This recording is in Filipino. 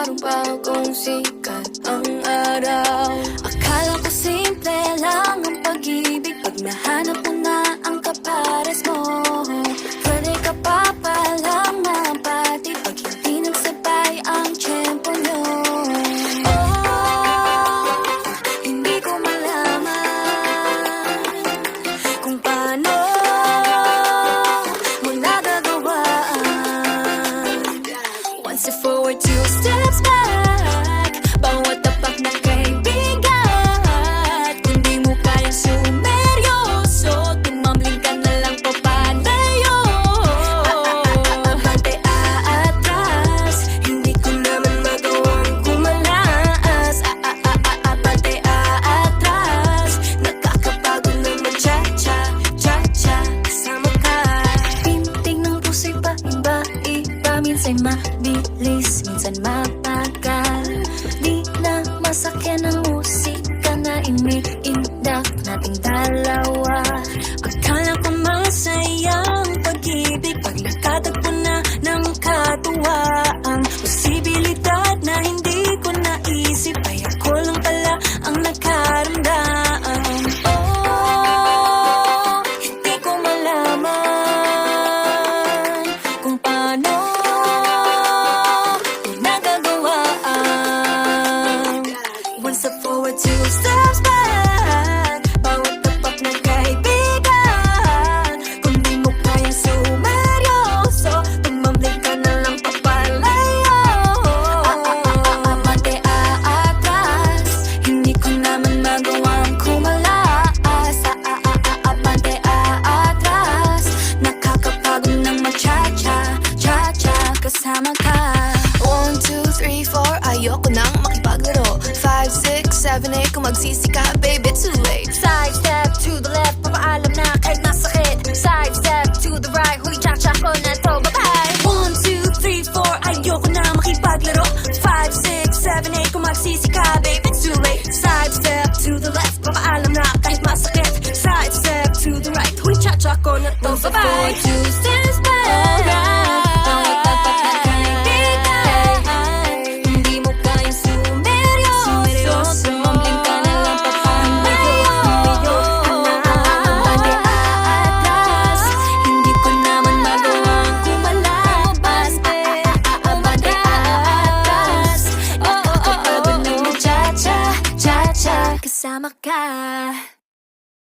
Parang bagong sikat ang araw. Akala ko simple lang ang pag-ibig, pag nahanap mo na ang kapares mo. Pwede ka pa palang mapati pag hindi nagsabay ang tiyempo nyo. Oh, hindi ko malaman kung paano mo nagagawaan. One step forward, two steps back. Bawat tapak na kaibigan, kung di mo kayang sumeryoso, tumambling ka na lang papalayo. Abante aatras, hindi ko naman magawang kumalas. Abante aatras, nakakapagod naman cha-cha, cha-cha, kasama ka. Pintig ng puso'y paiba-iba, minsan mabilis, minsan mapagal. Di na masakyan ang musika na iniindak nating dalawa. Akala ko masaya ang pag-ibig pag nakatagpo na ng katuwaan. Posibilidad na hindi ko naisip ay ako lang pala ang nagkaramdam. Oh, hindi ko malaman kung paano nagagawaan. One step forward, two steps back. Bawat tapak ng kaibigan, kung di mo kayang sumeryoso, tumambling ka na lang papalayo. Abante aatras, hindi ko naman magawang kumalas. Abante aatras, nakakapagod ng ma-cha-cha, cha-cha, kasama ka. 1, 2, 3, 4, ayoko nang makipaglaro. 5, 6, 7, 8, kung magsisi ka, baby, too late. Side step to the left, papaalam na kahit masakit. Side step to the right, huli cha-cha ko na to, bye-bye. 1, 2, 3, 4, ayoko na makipaglaro. 5, 6, 7, 8, kung magsisi ka, baby, it's too late. Side step to the left, papaalam na kahit masakit. Side step to the right, huli cha-cha ko na to, bye-bye. 2 steps back. Bawat tapak ng kaibigan, hindi mo kayang sumeryoso, tumambling ka na lang papalayo. Abante aatras, hindi ko naman magawang kumalabas. Abante aatras, nakakapagod ng cha-cha, cha-cha, kasama ka.